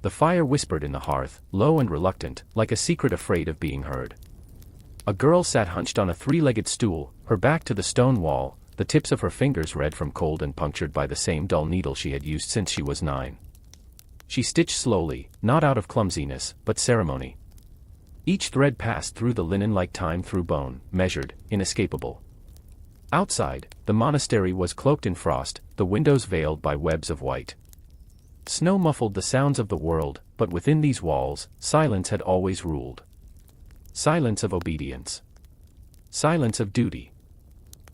The fire whispered in the hearth, low and reluctant, like a secret afraid of being heard. A girl sat hunched on a three-legged stool, her back to the stone wall, the tips of her fingers red from cold and punctured by the same dull needle she had used since she was 9. She stitched slowly, not out of clumsiness, but ceremony. Each thread passed through the linen like time through bone, measured, inescapable. Outside, the monastery was cloaked in frost, the windows veiled by webs of white. Snow muffled the sounds of the world, but within these walls, silence had always ruled. Silence of obedience. Silence of duty.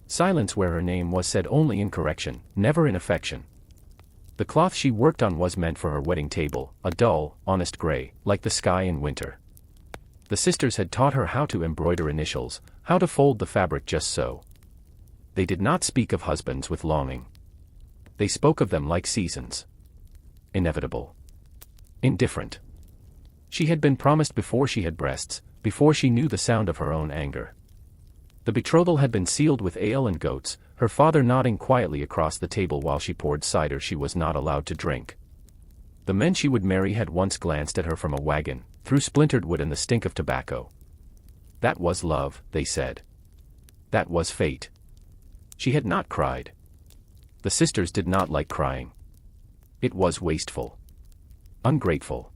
Silence where her name was said only in correction, never in affection. The cloth she worked on was meant for her wedding table, a dull, honest gray, like the sky in winter. The sisters had taught her how to embroider initials, how to fold the fabric just so. They did not speak of husbands with longing. They spoke of them like seasons. Inevitable. Indifferent. She had been promised before she had breasts, before she knew the sound of her own anger. The betrothal had been sealed with ale and goats, her father nodding quietly across the table while she poured cider she was not allowed to drink. The men she would marry had once glanced at her from a wagon, through splintered wood and the stink of tobacco. That was love, they said. That was fate. She had not cried. The sisters did not like crying. It was wasteful. Ungrateful.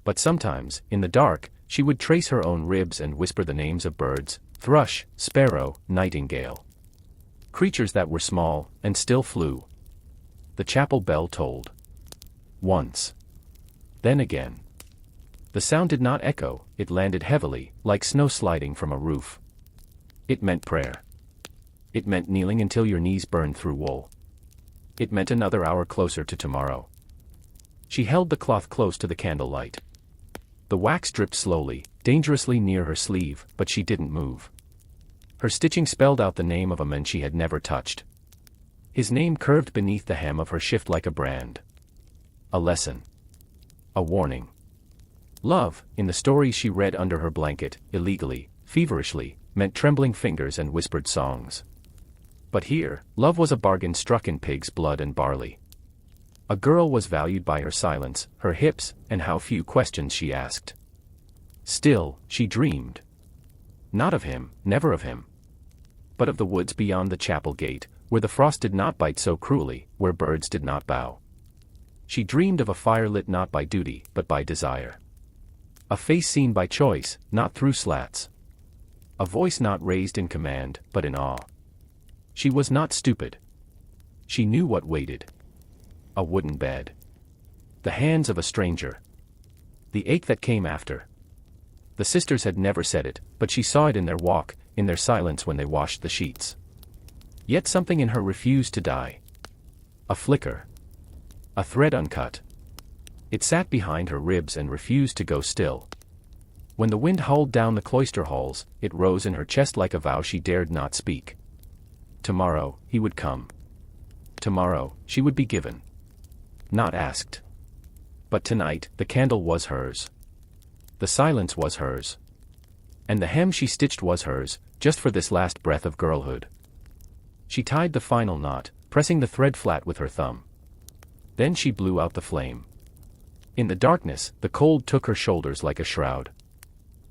But sometimes, in the dark, she would trace her own ribs and whisper the names of birds, thrush, sparrow, nightingale. Creatures that were small, and still flew. The chapel bell tolled. Once. Then again. The sound did not echo, it landed heavily, like snow sliding from a roof. It meant prayer. It meant kneeling until your knees burned through wool. It meant another hour closer to tomorrow. She held the cloth close to the candlelight. The wax dripped slowly, dangerously near her sleeve, but she didn't move. Her stitching spelled out the name of a man she had never touched. His name curved beneath the hem of her shift like a brand. A lesson. A warning. Love, in the stories she read under her blanket, illegally, feverishly, meant trembling fingers and whispered songs. But here, love was a bargain struck in pig's blood and barley. A girl was valued by her silence, her hips, and how few questions she asked. Still, she dreamed. Not of him, never of him. But of the woods beyond the chapel gate, where the frost did not bite so cruelly, where birds did not bow. She dreamed of a fire lit not by duty, but by desire. A face seen by choice, not through slats. A voice not raised in command, but in awe. She was not stupid. She knew what waited. A wooden bed. The hands of a stranger. The ache that came after. The sisters had never said it, but she saw it in their walk, in their silence when they washed the sheets. Yet something in her refused to die. A flicker. A thread uncut. It sat behind her ribs and refused to go still. When the wind howled down the cloister halls, it rose in her chest like a vow she dared not speak. Tomorrow, he would come. Tomorrow, she would be given. Not asked. But tonight, the candle was hers. The silence was hers. And the hem she stitched was hers, just for this last breath of girlhood. She tied the final knot, pressing the thread flat with her thumb. Then she blew out the flame. In the darkness, the cold took her shoulders like a shroud.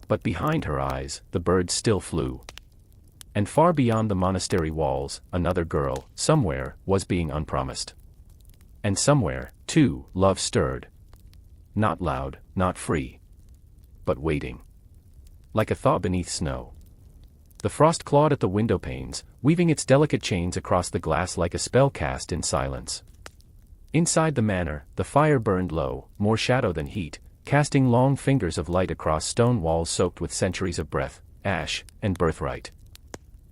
But behind her eyes, the birds still flew. And far beyond the monastery walls, another girl, somewhere, was being unpromised. And somewhere, too, love stirred. Not loud, not free. But waiting. Like a thaw beneath snow. The frost clawed at the window panes, weaving its delicate chains across the glass like a spell cast in silence. Inside the manor, the fire burned low, more shadow than heat, casting long fingers of light across stone walls soaked with centuries of breath, ash, and birthright.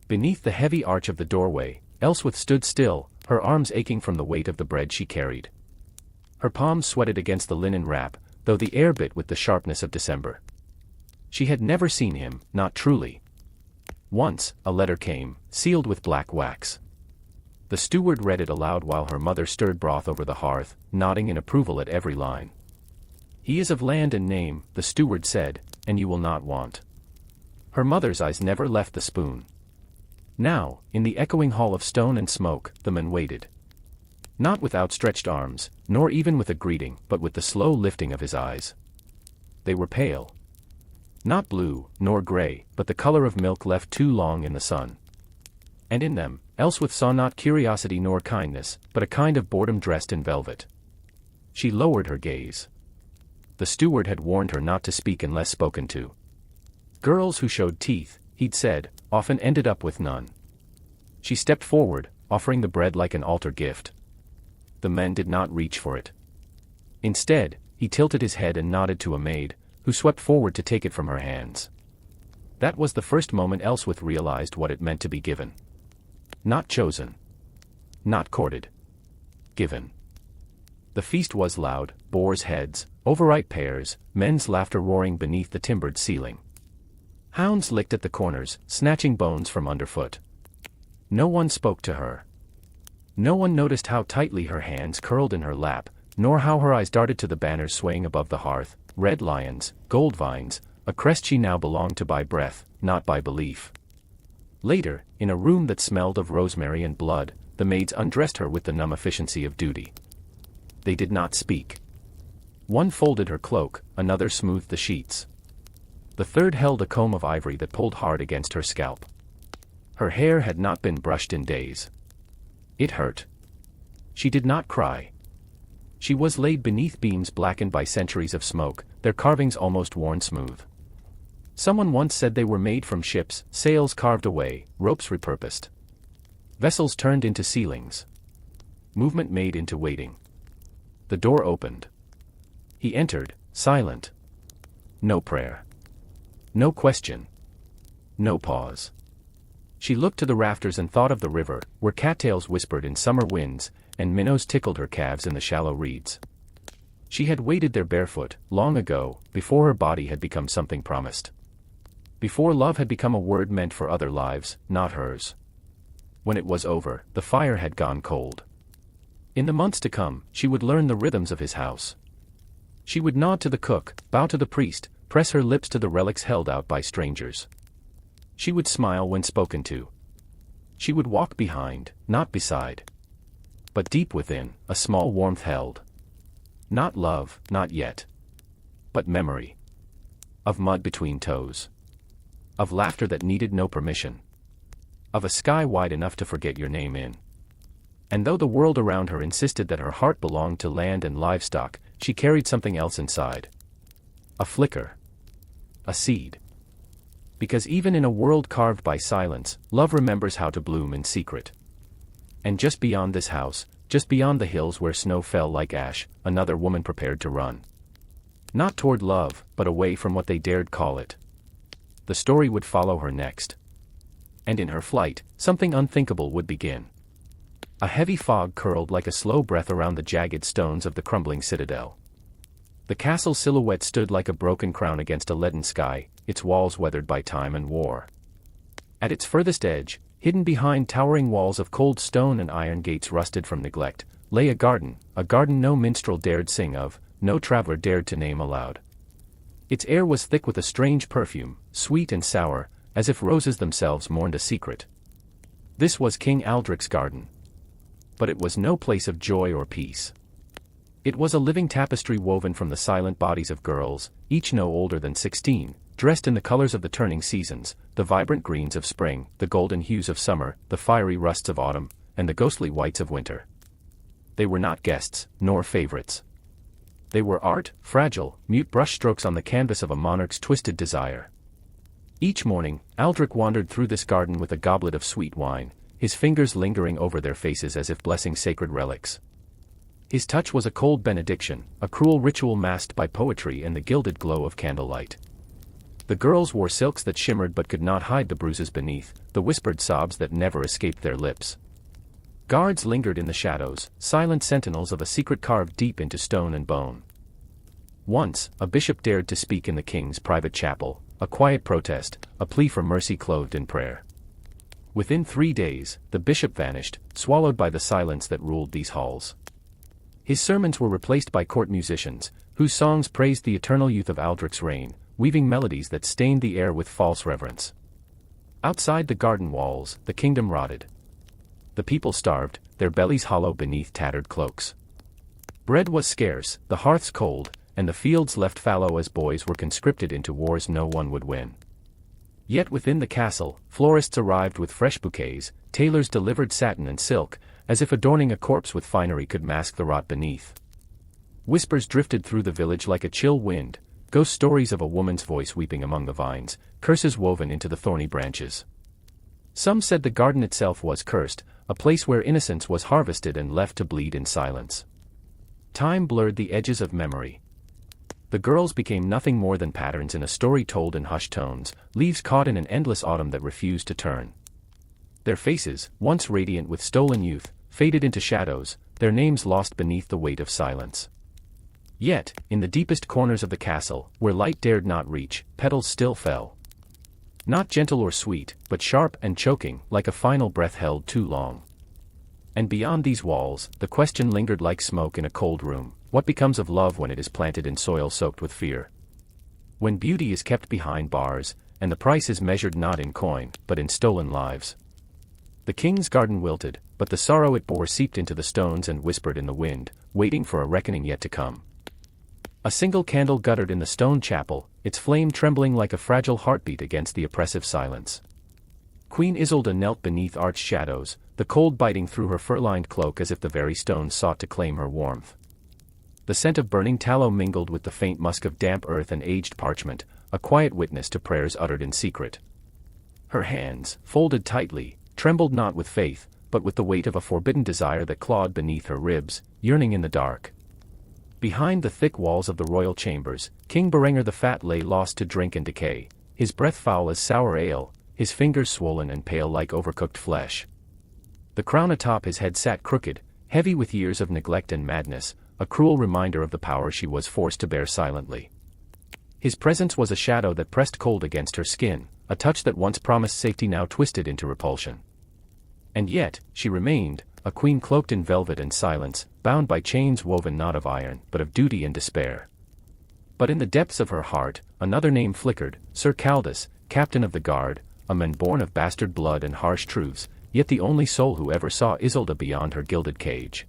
Beneath the heavy arch of the doorway, Elswith stood still, her arms aching from the weight of the bread she carried. Her palms sweated against the linen wrap, though the air bit with the sharpness of December. She had never seen him, not truly. Once, a letter came, sealed with black wax. The steward read it aloud while her mother stirred broth over the hearth, nodding in approval at every line. "He is of land and name," the steward said, "and you will not want." Her mother's eyes never left the spoon. Now, in the echoing hall of stone and smoke, the man waited. Not with outstretched arms, nor even with a greeting, but with the slow lifting of his eyes. They were pale. Not blue, nor gray, but the color of milk left too long in the sun. And in them, Elswith saw not curiosity nor kindness, but a kind of boredom dressed in velvet. She lowered her gaze. The steward had warned her not to speak unless spoken to. Girls who showed teeth, he'd said, often ended up with none. She stepped forward, offering the bread like an altar gift. The men did not reach for it. Instead, he tilted his head and nodded to a maid, who swept forward to take it from her hands. That was the first moment Elswith realized what it meant to be given. Not chosen. Not courted. Given. The feast was loud, boars' heads, overripe pears, men's laughter roaring beneath the timbered ceiling. Hounds licked at the corners, snatching bones from underfoot. No one spoke to her. No one noticed how tightly her hands curled in her lap, nor how her eyes darted to the banners swaying above the hearth, red lions, gold vines, a crest she now belonged to by breath, not by belief. Later, in a room that smelled of rosemary and blood, the maids undressed her with the numb efficiency of duty. They did not speak. One folded her cloak, another smoothed the sheets. The third held a comb of ivory that pulled hard against her scalp. Her hair had not been brushed in days. It hurt. She did not cry. She was laid beneath beams blackened by centuries of smoke, their carvings almost worn smooth. Someone once said they were made from ships, sails carved away, ropes repurposed. Vessels turned into ceilings. Movement made into waiting. The door opened. He entered, silent. No prayer. No question. No pause. She looked to the rafters and thought of the river, where cattails whispered in summer winds, and minnows tickled her calves in the shallow reeds. She had waded there barefoot, long ago, before her body had become something promised. Before love had become a word meant for other lives, not hers. When it was over, the fire had gone cold. In the months to come, she would learn the rhythms of his house. She would nod to the cook, bow to the priest, press her lips to the relics held out by strangers. She would smile when spoken to. She would walk behind, not beside. But deep within, a small warmth held. Not love, not yet. But memory. Of mud between toes. Of laughter that needed no permission. Of a sky wide enough to forget your name in. And though the world around her insisted that her heart belonged to land and livestock, she carried something else inside. A flicker. A seed. Because even in a world carved by silence, love remembers how to bloom in secret. And just beyond this house, just beyond the hills where snow fell like ash, another woman prepared to run. Not toward love, but away from what they dared call it. The story would follow her next. And in her flight, something unthinkable would begin. A heavy fog curled like a slow breath around the jagged stones of the crumbling citadel. The castle's silhouette stood like a broken crown against a leaden sky, its walls weathered by time and war. At its furthest edge, hidden behind towering walls of cold stone and iron gates rusted from neglect, lay a garden no minstrel dared sing of, no traveler dared to name aloud. Its air was thick with a strange perfume, sweet and sour, as if roses themselves mourned a secret. This was King Aldric's garden. But it was no place of joy or peace. It was a living tapestry woven from the silent bodies of girls, each no older than 16, dressed in the colors of the turning seasons, the vibrant greens of spring, the golden hues of summer, the fiery rusts of autumn, and the ghostly whites of winter. They were not guests, nor favorites. They were art, fragile, mute brushstrokes on the canvas of a monarch's twisted desire. Each morning, Aldric wandered through this garden with a goblet of sweet wine, his fingers lingering over their faces as if blessing sacred relics. His touch was a cold benediction, a cruel ritual masked by poetry and the gilded glow of candlelight. The girls wore silks that shimmered but could not hide the bruises beneath, the whispered sobs that never escaped their lips. Guards lingered in the shadows, silent sentinels of a secret carved deep into stone and bone. Once, a bishop dared to speak in the king's private chapel, a quiet protest, a plea for mercy clothed in prayer. Within 3 days, the bishop vanished, swallowed by the silence that ruled these halls. His sermons were replaced by court musicians, whose songs praised the eternal youth of Aldric's reign, weaving melodies that stained the air with false reverence. Outside the garden walls, the kingdom rotted. The people starved, their bellies hollow beneath tattered cloaks. Bread was scarce, the hearths cold, and the fields left fallow as boys were conscripted into wars no one would win. Yet within the castle, florists arrived with fresh bouquets, tailors delivered satin and silk, as if adorning a corpse with finery could mask the rot beneath. Whispers drifted through the village like a chill wind, ghost stories of a woman's voice weeping among the vines, curses woven into the thorny branches. Some said the garden itself was cursed, a place where innocence was harvested and left to bleed in silence. Time blurred the edges of memory. The girls became nothing more than patterns in a story told in hushed tones, leaves caught in an endless autumn that refused to turn. Their faces, once radiant with stolen youth, faded into shadows, their names lost beneath the weight of silence. Yet, in the deepest corners of the castle, where light dared not reach, petals still fell. Not gentle or sweet, but sharp and choking, like a final breath held too long. And beyond these walls, the question lingered like smoke in a cold room: what becomes of love when it is planted in soil soaked with fear? When beauty is kept behind bars, and the price is measured not in coin, but in stolen lives. The king's garden wilted, but the sorrow it bore seeped into the stones and whispered in the wind, waiting for a reckoning yet to come. A single candle guttered in the stone chapel, its flame trembling like a fragile heartbeat against the oppressive silence. Queen Isolde knelt beneath arched shadows, the cold biting through her fur-lined cloak as if the very stones sought to claim her warmth. The scent of burning tallow mingled with the faint musk of damp earth and aged parchment, a quiet witness to prayers uttered in secret. Her hands, folded tightly, trembled not with faith, but with the weight of a forbidden desire that clawed beneath her ribs, yearning in the dark. Behind the thick walls of the royal chambers, King Berenger the Fat lay lost to drink and decay, his breath foul as sour ale, his fingers swollen and pale like overcooked flesh. The crown atop his head sat crooked, heavy with years of neglect and madness, a cruel reminder of the power she was forced to bear silently. His presence was a shadow that pressed cold against her skin, a touch that once promised safety now twisted into repulsion. And yet, she remained, a queen cloaked in velvet and silence, bound by chains woven not of iron, but of duty and despair. But in the depths of her heart, another name flickered: Sir Caldus, captain of the guard, a man born of bastard blood and harsh truths, yet the only soul who ever saw Isolde beyond her gilded cage.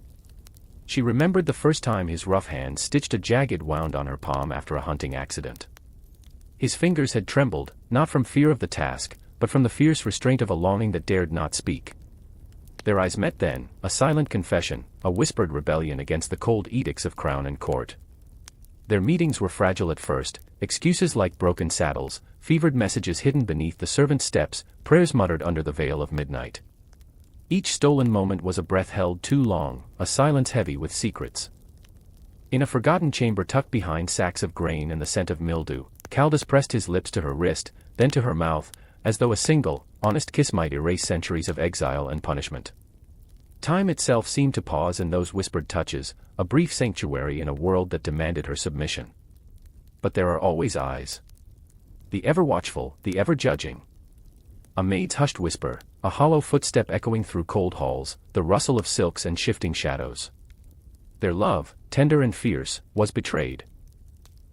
She remembered the first time his rough hand stitched a jagged wound on her palm after a hunting accident. His fingers had trembled, not from fear of the task, but from the fierce restraint of a longing that dared not speak. Their eyes met then, a silent confession, a whispered rebellion against the cold edicts of crown and court. Their meetings were fragile at first, excuses like broken saddles, fevered messages hidden beneath the servants' steps, prayers muttered under the veil of midnight. Each stolen moment was a breath held too long, a silence heavy with secrets. In a forgotten chamber tucked behind sacks of grain and the scent of mildew, Caldus pressed his lips to her wrist, then to her mouth, as though a single, honest kiss might erase centuries of exile and punishment. Time itself seemed to pause in those whispered touches, a brief sanctuary in a world that demanded her submission. But there are always eyes. The ever-watchful, the ever-judging. A maid's hushed whisper, a hollow footstep echoing through cold halls, the rustle of silks and shifting shadows. Their love, tender and fierce, was betrayed.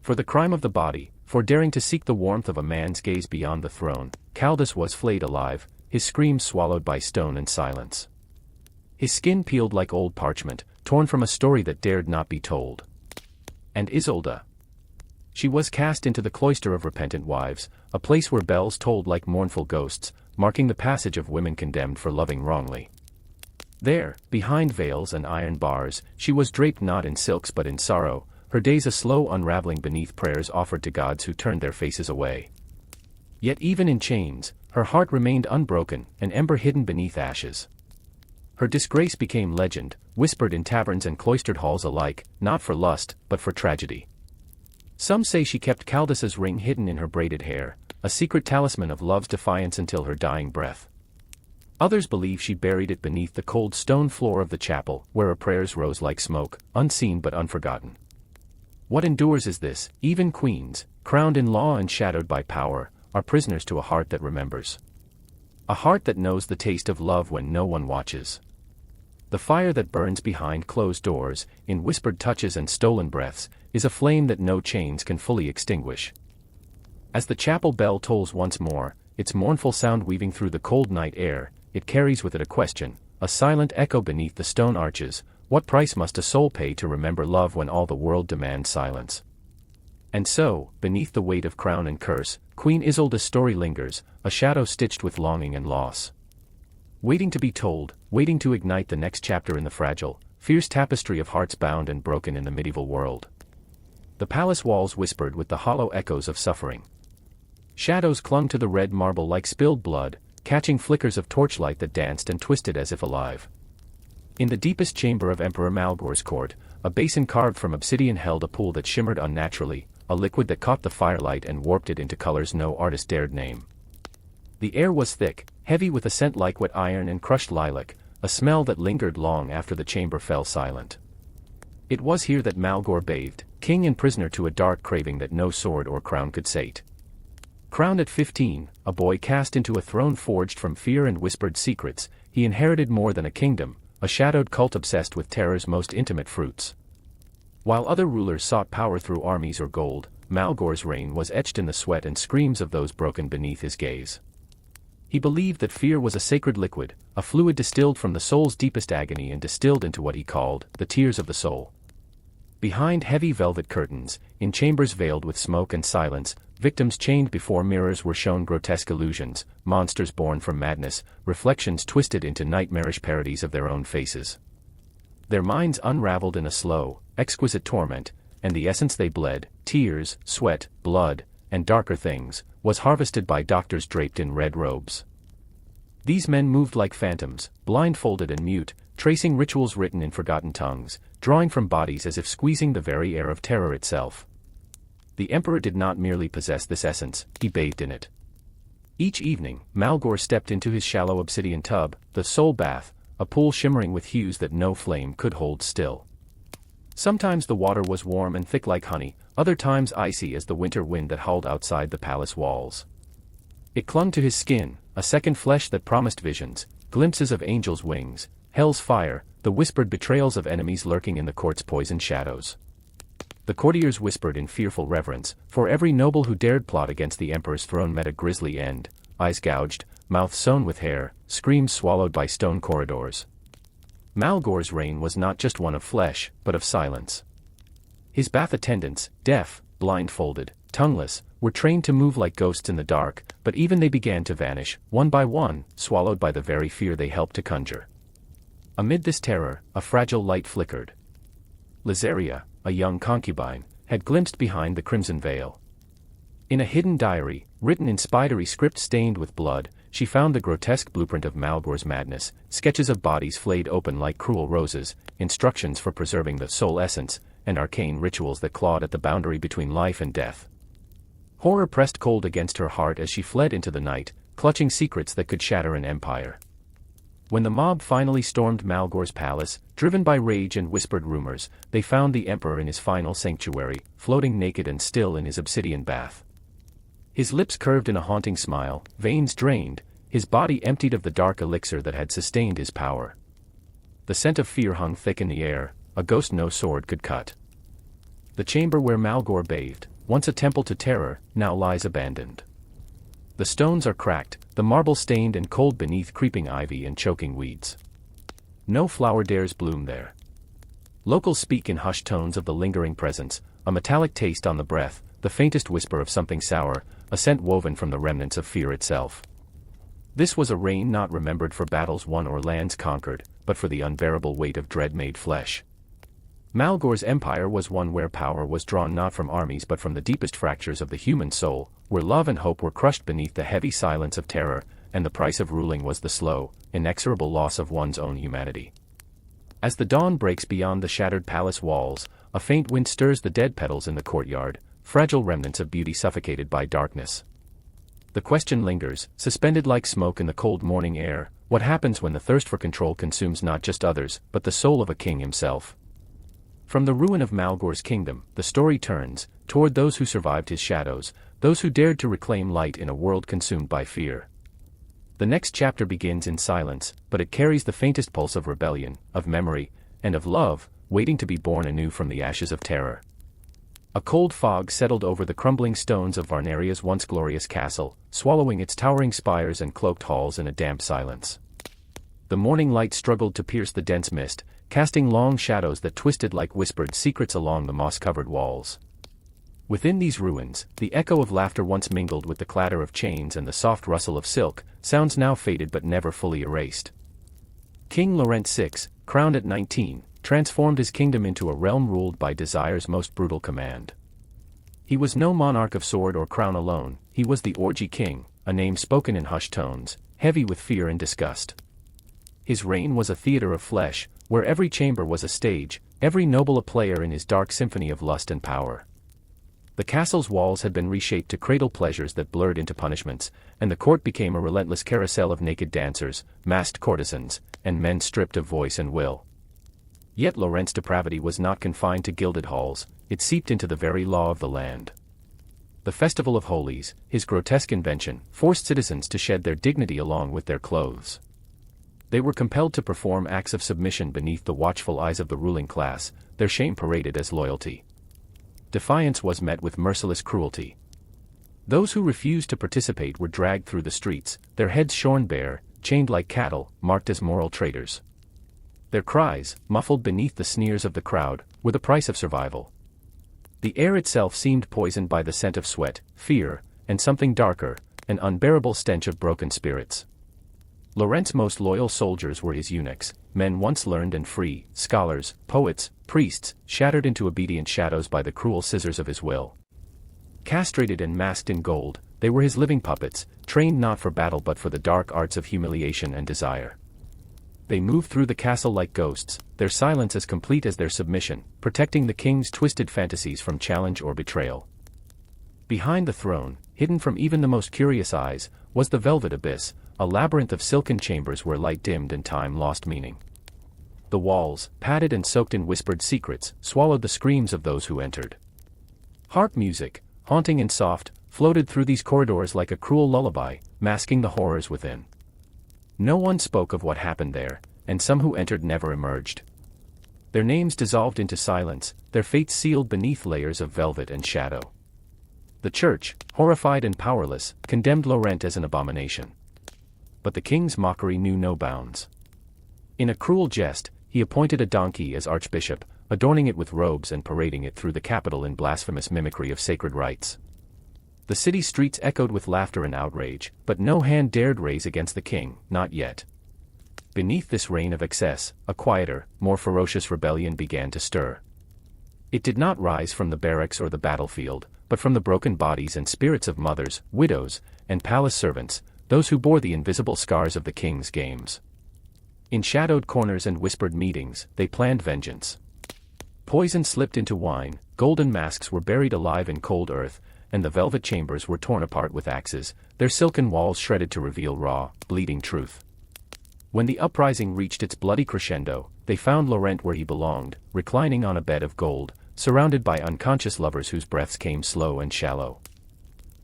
For the crime of the body, for daring to seek the warmth of a man's gaze beyond the throne, Caldus was flayed alive, his screams swallowed by stone and silence. His skin peeled like old parchment, torn from a story that dared not be told. And Isolde. She was cast into the cloister of repentant wives, a place where bells tolled like mournful ghosts, marking the passage of women condemned for loving wrongly. There, behind veils and iron bars, she was draped not in silks but in sorrow, her days a slow unraveling beneath prayers offered to gods who turned their faces away. Yet even in chains, her heart remained unbroken, an ember hidden beneath ashes. Her disgrace became legend, whispered in taverns and cloistered halls alike, not for lust, but for tragedy. Some say she kept Caldus's ring hidden in her braided hair, a secret talisman of love's defiance until her dying breath. Others believe she buried it beneath the cold stone floor of the chapel, where her prayers rose like smoke, unseen but unforgotten. What endures is this: even queens, crowned in law and shadowed by power, are prisoners to a heart that remembers. A heart that knows the taste of love when no one watches. The fire that burns behind closed doors, in whispered touches and stolen breaths, is a flame that no chains can fully extinguish. As the chapel bell tolls once more, its mournful sound weaving through the cold night air, it carries with it a question: a silent echo beneath the stone arches. What price must a soul pay to remember love when all the world demands silence? And so, beneath the weight of crown and curse, Queen Isolda's story lingers, a shadow stitched with longing and loss. Waiting to be told, waiting to ignite the next chapter in the fragile, fierce tapestry of hearts bound and broken in the medieval world. The palace walls whispered with the hollow echoes of suffering. Shadows clung to the red marble like spilled blood, catching flickers of torchlight that danced and twisted as if alive. In the deepest chamber of Emperor Malgor's court, a basin carved from obsidian held a pool that shimmered unnaturally, a liquid that caught the firelight and warped it into colors no artist dared name. The air was thick, heavy with a scent like wet iron and crushed lilac, a smell that lingered long after the chamber fell silent. It was here that Malgor bathed, king and prisoner to a dark craving that no sword or crown could sate. Crowned at 15, a boy cast into a throne forged from fear and whispered secrets, he inherited more than a kingdom, a shadowed cult obsessed with terror's most intimate fruits. While other rulers sought power through armies or gold, Malgor's reign was etched in the sweat and screams of those broken beneath his gaze. He believed that fear was a sacred liquid, a fluid distilled from the soul's deepest agony and distilled into what he called the tears of the soul. Behind heavy velvet curtains, in chambers veiled with smoke and silence, victims chained before mirrors were shown grotesque illusions, monsters born from madness, reflections twisted into nightmarish parodies of their own faces. Their minds unraveled in a slow, exquisite torment, and the essence they bled, tears, sweat, blood, and darker things, was harvested by doctors draped in red robes. These men moved like phantoms, blindfolded and mute, tracing rituals written in forgotten tongues, drawing from bodies as if squeezing the very air of terror itself. The emperor did not merely possess this essence, he bathed in it. Each evening, Malgor stepped into his shallow obsidian tub, the soul bath, a pool shimmering with hues that no flame could hold still. Sometimes the water was warm and thick like honey, other times icy as the winter wind that howled outside the palace walls. It clung to his skin, a second flesh that promised visions, glimpses of angels' wings, hell's fire, the whispered betrayals of enemies lurking in the court's poisoned shadows. The courtiers whispered in fearful reverence, for every noble who dared plot against the emperor's throne met a grisly end, eyes gouged, mouth sewn with hair, screams swallowed by stone corridors. Malgor's reign was not just one of flesh, but of silence. His bath attendants, deaf, blindfolded, tongueless, were trained to move like ghosts in the dark, but even they began to vanish, one by one, swallowed by the very fear they helped to conjure. Amid this terror, a fragile light flickered. Lizaria, a young concubine, had glimpsed behind the crimson veil. In a hidden diary, written in spidery script stained with blood, she found the grotesque blueprint of Malgor's madness, sketches of bodies flayed open like cruel roses, instructions for preserving the soul essence, and arcane rituals that clawed at the boundary between life and death. Horror pressed cold against her heart as she fled into the night, clutching secrets that could shatter an empire. When the mob finally stormed Malgor's palace, driven by rage and whispered rumors, they found the emperor in his final sanctuary, floating naked and still in his obsidian bath. His lips curved in a haunting smile, veins drained, his body emptied of the dark elixir that had sustained his power. The scent of fear hung thick in the air, a ghost no sword could cut. The chamber where Malgor bathed, once a temple to terror, now lies abandoned. The stones are cracked, the marble stained and cold beneath creeping ivy and choking weeds. No flower dares bloom there. Locals speak in hushed tones of the lingering presence, a metallic taste on the breath, the faintest whisper of something sour, a scent woven from the remnants of fear itself. This was a reign not remembered for battles won or lands conquered, but for the unbearable weight of dread made flesh. Malgor's empire was one where power was drawn not from armies but from the deepest fractures of the human soul, where love and hope were crushed beneath the heavy silence of terror, and the price of ruling was the slow, inexorable loss of one's own humanity. As the dawn breaks beyond the shattered palace walls, a faint wind stirs the dead petals in the courtyard, fragile remnants of beauty suffocated by darkness. The question lingers, suspended like smoke in the cold morning air, what happens when the thirst for control consumes not just others, but the soul of a king himself? From the ruin of Malgor's kingdom, the story turns, toward those who survived his shadows, those who dared to reclaim light in a world consumed by fear. The next chapter begins in silence, but it carries the faintest pulse of rebellion, of memory, and of love, waiting to be born anew from the ashes of terror. A cold fog settled over the crumbling stones of Varnaria's once glorious castle, swallowing its towering spires and cloaked halls in a damp silence. The morning light struggled to pierce the dense mist, casting long shadows that twisted like whispered secrets along the moss-covered walls. Within these ruins, the echo of laughter once mingled with the clatter of chains and the soft rustle of silk, sounds now faded but never fully erased. King Laurent VI, crowned at 19, transformed his kingdom into a realm ruled by desire's most brutal command. He was no monarch of sword or crown alone, he was the orgy king, a name spoken in hushed tones, heavy with fear and disgust. His reign was a theater of flesh, where every chamber was a stage, every noble a player in his dark symphony of lust and power. The castle's walls had been reshaped to cradle pleasures that blurred into punishments, and the court became a relentless carousel of naked dancers, masked courtesans, and men stripped of voice and will. Yet Laurent's depravity was not confined to gilded halls, it seeped into the very law of the land. The Festival of Holies, his grotesque invention, forced citizens to shed their dignity along with their clothes. They were compelled to perform acts of submission beneath the watchful eyes of the ruling class, their shame paraded as loyalty. Defiance was met with merciless cruelty. Those who refused to participate were dragged through the streets, their heads shorn bare, chained like cattle, marked as moral traitors. Their cries, muffled beneath the sneers of the crowd, were the price of survival. The air itself seemed poisoned by the scent of sweat, fear, and something darker, an unbearable stench of broken spirits. Laurent's most loyal soldiers were his eunuchs, men once learned and free, scholars, poets, priests, shattered into obedient shadows by the cruel scissors of his will. Castrated and masked in gold, they were his living puppets, trained not for battle but for the dark arts of humiliation and desire. They moved through the castle like ghosts, their silence as complete as their submission, protecting the king's twisted fantasies from challenge or betrayal. Behind the throne, hidden from even the most curious eyes, was the velvet abyss, a labyrinth of silken chambers where light dimmed and time lost meaning. The walls, padded and soaked in whispered secrets, swallowed the screams of those who entered. Harp music, haunting and soft, floated through these corridors like a cruel lullaby, masking the horrors within. No one spoke of what happened there, and some who entered never emerged. Their names dissolved into silence, their fates sealed beneath layers of velvet and shadow. The church, horrified and powerless, condemned Laurent as an abomination. But the king's mockery knew no bounds. In a cruel jest, he appointed a donkey as archbishop, adorning it with robes and parading it through the capital in blasphemous mimicry of sacred rites. The city streets echoed with laughter and outrage, but no hand dared raise against the king, not yet. Beneath this reign of excess, a quieter, more ferocious rebellion began to stir. It did not rise from the barracks or the battlefield, but from the broken bodies and spirits of mothers, widows, and palace servants, those who bore the invisible scars of the king's games. In shadowed corners and whispered meetings, they planned vengeance. Poison slipped into wine, golden masks were buried alive in cold earth, and the velvet chambers were torn apart with axes, their silken walls shredded to reveal raw, bleeding truth. When the uprising reached its bloody crescendo, they found Laurent where he belonged, reclining on a bed of gold, surrounded by unconscious lovers whose breaths came slow and shallow.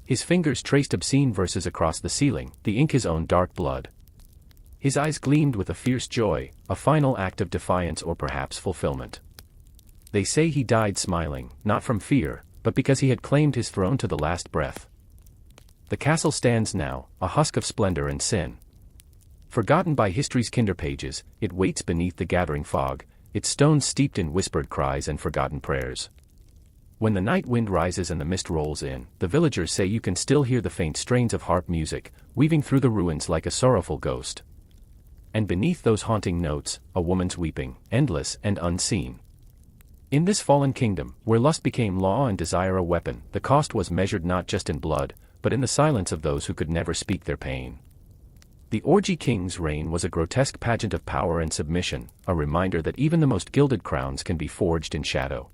His fingers traced obscene verses across the ceiling, the ink his own dark blood. His eyes gleamed with a fierce joy, a final act of defiance or perhaps fulfillment. They say he died smiling, not from fear, but because he had claimed his throne to the last breath. The castle stands now, a husk of splendor and sin. Forgotten by history's kinder pages, it waits beneath the gathering fog, its stones steeped in whispered cries and forgotten prayers. When the night wind rises and the mist rolls in, the villagers say you can still hear the faint strains of harp music, weaving through the ruins like a sorrowful ghost. And beneath those haunting notes, a woman's weeping, endless and unseen. In this fallen kingdom, where lust became law and desire a weapon, the cost was measured not just in blood, but in the silence of those who could never speak their pain. The orgy king's reign was a grotesque pageant of power and submission, a reminder that even the most gilded crowns can be forged in shadow.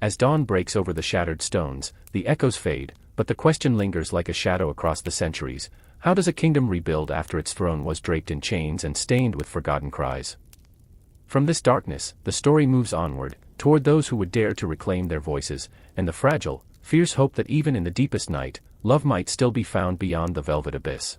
As dawn breaks over the shattered stones, the echoes fade, but the question lingers like a shadow across the centuries: how does a kingdom rebuild after its throne was draped in chains and stained with forgotten cries? From this darkness, the story moves onward, toward those who would dare to reclaim their voices, and the fragile, fierce hope that even in the deepest night, love might still be found beyond the velvet abyss.